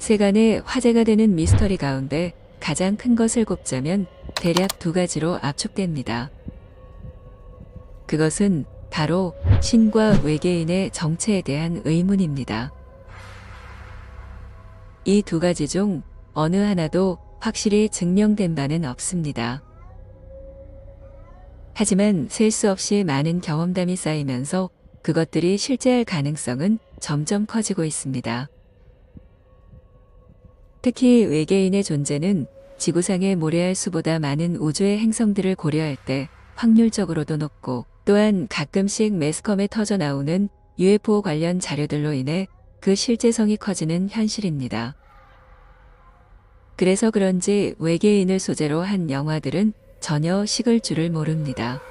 세간의 화제가 되는 미스터리 가운데 가장 큰 것을 꼽자면 대략 두 가지로 압축됩니다. 그것은 바로 신과 외계인의 정체에 대한 의문입니다. 이 두 가지 중 어느 하나도 확실히 증명된 바는 없습니다. 하지만 셀 수 없이 많은 경험담이 쌓이면서 그것들이 실제할 가능성은 점점 커지고 있습니다. 특히 외계인의 존재는 지구상의 모래알 수보다 많은 우주의 행성들을 고려할 때 확률적으로도 높고, 또한 가끔씩 매스컴에 터져 나오는 UFO 관련 자료들로 인해 그 실제성이 커지는 현실입니다. 그래서 그런지 외계인을 소재로 한 영화들은 전혀 식을 줄을 모릅니다.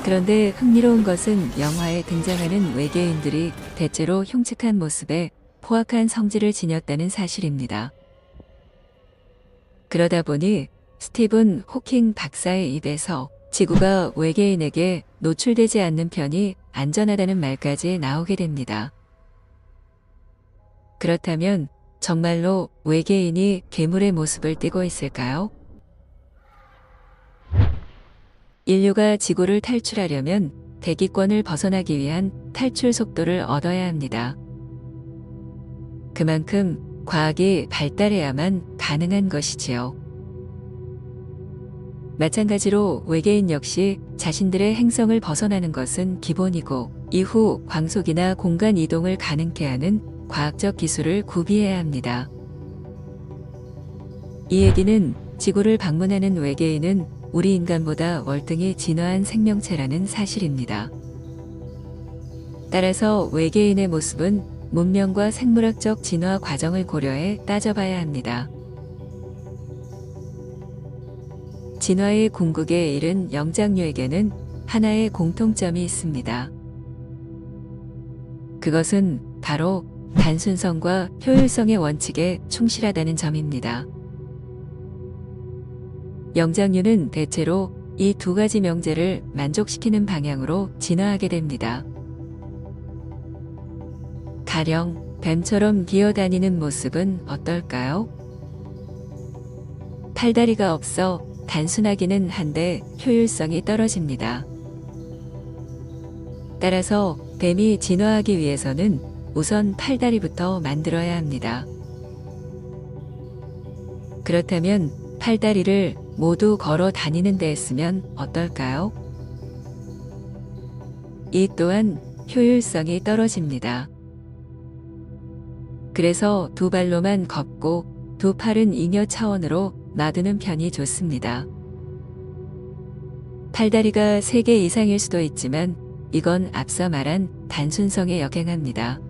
그런데 흥미로운 것은 영화에 등장하는 외계인들이 대체로 흉측한 모습에 포악한 성질을 지녔다는 사실입니다. 그러다 보니 스티븐 호킹 박사의 입에서 지구가 외계인에게 노출되지 않는 편이 안전하다는 말까지 나오게 됩니다. 그렇다면 정말로 외계인이 괴물의 모습을 띠고 있을까요? 인류가 지구를 탈출하려면 대기권을 벗어나기 위한 탈출 속도를 얻어야 합니다. 그만큼 과학이 발달해야만 가능한 것이지요. 마찬가지로 외계인 역시 자신들의 행성을 벗어나는 것은 기본이고, 이후 광속이나 공간 이동을 가능케 하는 과학적 기술을 구비해야 합니다. 이 얘기는 지구를 방문하는 외계인은 우리 인간보다 월등히 진화한 생명체라는 사실입니다. 따라서 외계인의 모습은 문명과 생물학적 진화 과정을 고려해 따져봐야 합니다. 진화의 궁극에 이른 영장류에게는 하나의 공통점이 있습니다. 그것은 바로 단순성과 효율성의 원칙에 충실하다는 점입니다. 영장류는 대체로 이 두 가지 명제를 만족시키는 방향으로 진화하게 됩니다. 가령 뱀처럼 기어다니는 모습은 어떨까요? 팔다리가 없어 단순하기는 한데 효율성이 떨어집니다. 따라서 뱀이 진화하기 위해서는 우선 팔다리부터 만들어야 합니다. 그렇다면 팔다리를 모두 걸어 다니는 데 쓰면 어떨까요? 이 또한 효율성이 떨어집니다. 그래서 두 발로만 걷고 두 팔은 잉여 차원으로 놔두는 편이 좋습니다. 팔다리가 3개 이상일 수도 있지만 이건 앞서 말한 단순성에 역행합니다.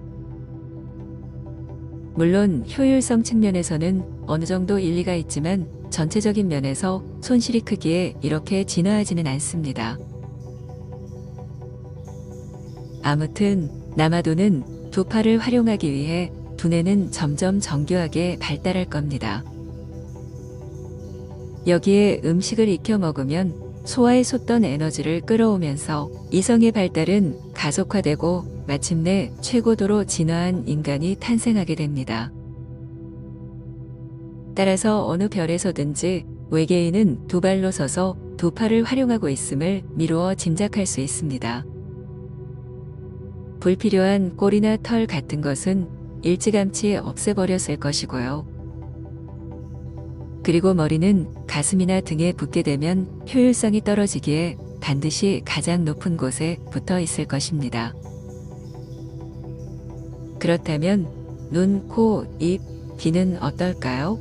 물론 효율성 측면에서는 어느 정도 일리가 있지만 전체적인 면에서 손실이 크기에 이렇게 진화하지는 않습니다. 아무튼 남아도는 두 팔을 활용하기 위해 두뇌는 점점 정교하게 발달할 겁니다. 여기에 음식을 익혀 먹으면 소화에 솟던 에너지를 끌어오면서 이성의 발달은 가속화되고 마침내 최고도로 진화한 인간이 탄생하게 됩니다. 따라서 어느 별에서든지 외계인은 두 발로 서서 두 팔을 활용하고 있음을 미루어 짐작할 수 있습니다. 불필요한 꼬리나 털 같은 것은 일찌감치 없애버렸을 것이고요. 그리고 머리는 가슴이나 등에 붙게 되면 효율성이 떨어지기에 반드시 가장 높은 곳에 붙어 있을 것입니다. 그렇다면 눈, 코, 입, 귀는 어떨까요?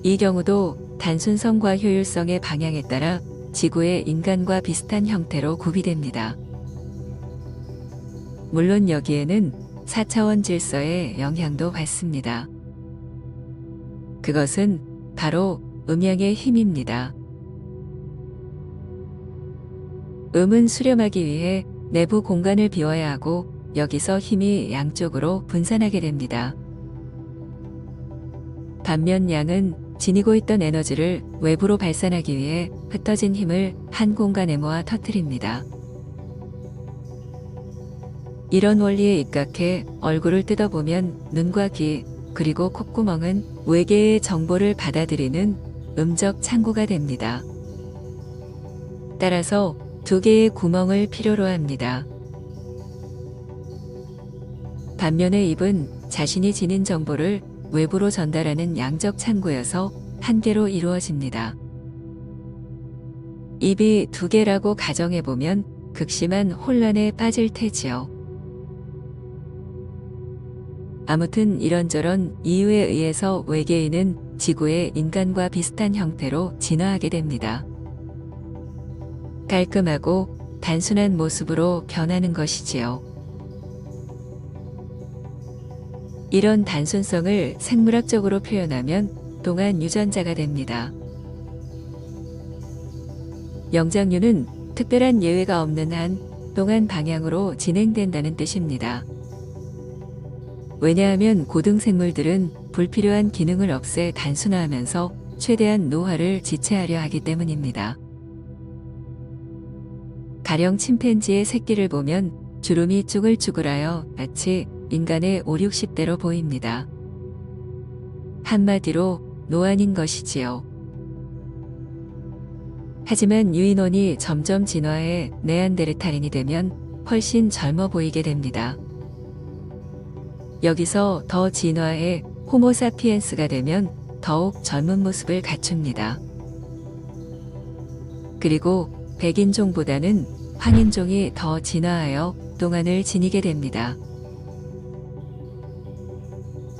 이 경우도 단순성과 효율성의 방향에 따라 지구의 인간과 비슷한 형태로 구비됩니다. 물론 여기에는 4차원 질서의 영향도 받습니다. 그것은 바로 음양의 힘입니다. 음은 수렴하기 위해 내부 공간을 비워야 하고 여기서 힘이 양쪽으로 분산하게 됩니다. 반면 양은 지니고 있던 에너지를 외부로 발산하기 위해 흩어진 힘을 한 공간에 모아 터뜨립니다. 이런 원리에 입각해 얼굴을 뜯어보면 눈과 귀, 그리고 콧구멍은 외계의 정보를 받아들이는 음적 창구가 됩니다. 따라서 2개의 구멍을 필요로 합니다. 반면에 입은 자신이 지닌 정보를 외부로 전달하는 양적 창구여서 1개로 이루어집니다. 입이 2개라고 가정해보면 극심한 혼란에 빠질 테지요. 아무튼 이런저런 이유에 의해서 외계인은 지구의 인간과 비슷한 형태로 진화하게 됩니다. 깔끔하고 단순한 모습으로 변하는 것이지요. 이런 단순성을 생물학적으로 표현하면 동안 유전자가 됩니다. 영장류는 특별한 예외가 없는 한 동안 방향으로 진행된다는 뜻입니다. 왜냐하면 고등 생물들은 불필요한 기능을 없애 단순화하면서 최대한 노화를 지체하려 하기 때문입니다. 가령 침팬지의 새끼를 보면 주름이 쭈글쭈글하여 마치 인간의 5, 60대로 보입니다. 한마디로 노안인 것이지요. 하지만 유인원이 점점 진화해 네안데르탈인이 되면 훨씬 젊어 보이게 됩니다. 여기서 더 진화해 호모사피엔스가 되면 더욱 젊은 모습을 갖춥니다. 그리고 백인종보다는 황인종이 더 진화하여 동안을 지니게 됩니다.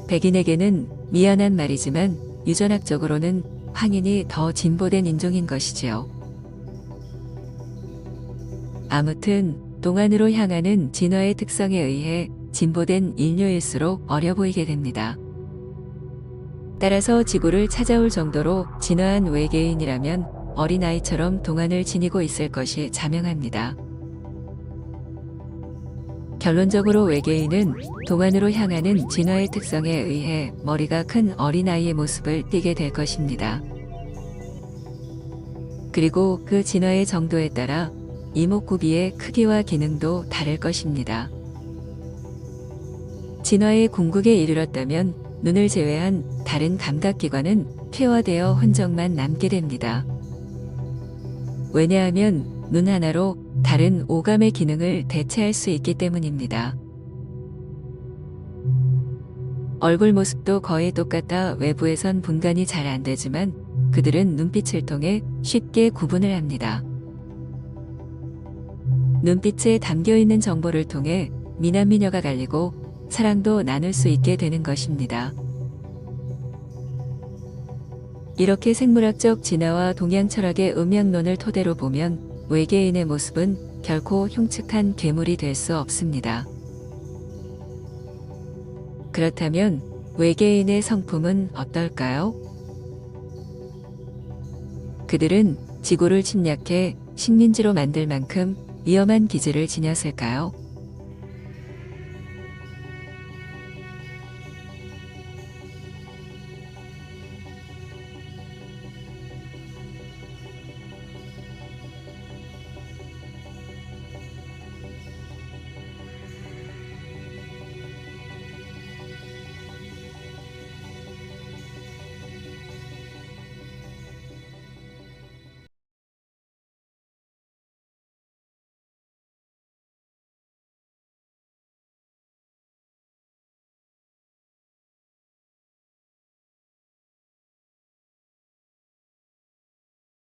백인에게는 미안한 말이지만 유전학적으로는 황인이 더 진보된 인종인 것이지요. 아무튼 동안으로 향하는 진화의 특성에 의해 진보된 인류일수록 어려 보이게 됩니다. 따라서 지구를 찾아올 정도로 진화한 외계인이라면 어린아이처럼 동안을 지니고 있을 것이 자명합니다. 결론적으로 외계인은 동안으로 향하는 진화의 특성에 의해 머리가 큰 어린아이의 모습을 띠게 될 것입니다. 그리고 그 진화의 정도에 따라 이목구비의 크기와 기능도 다를 것입니다. 진화의 궁극에 이르렀다면 눈을 제외한 다른 감각기관은 폐화되어 흔적만 남게 됩니다. 왜냐하면 눈 하나로 다른 오감의 기능을 대체할 수 있기 때문입니다. 얼굴 모습도 거의 똑같아 외부에선 분간이 잘 안 되지만 그들은 눈빛을 통해 쉽게 구분을 합니다. 눈빛에 담겨있는 정보를 통해 미남미녀가 갈리고 사랑도 나눌 수 있게 되는 것입니다. 이렇게 생물학적 진화와 동양 철학의 음양론을 토대로 보면 외계인의 모습은 결코 흉측한 괴물이 될 수 없습니다. 그렇다면 외계인의 성품은 어떨까요? 그들은 지구를 침략해 식민지로 만들 만큼 위험한 기질을 지녔을까요?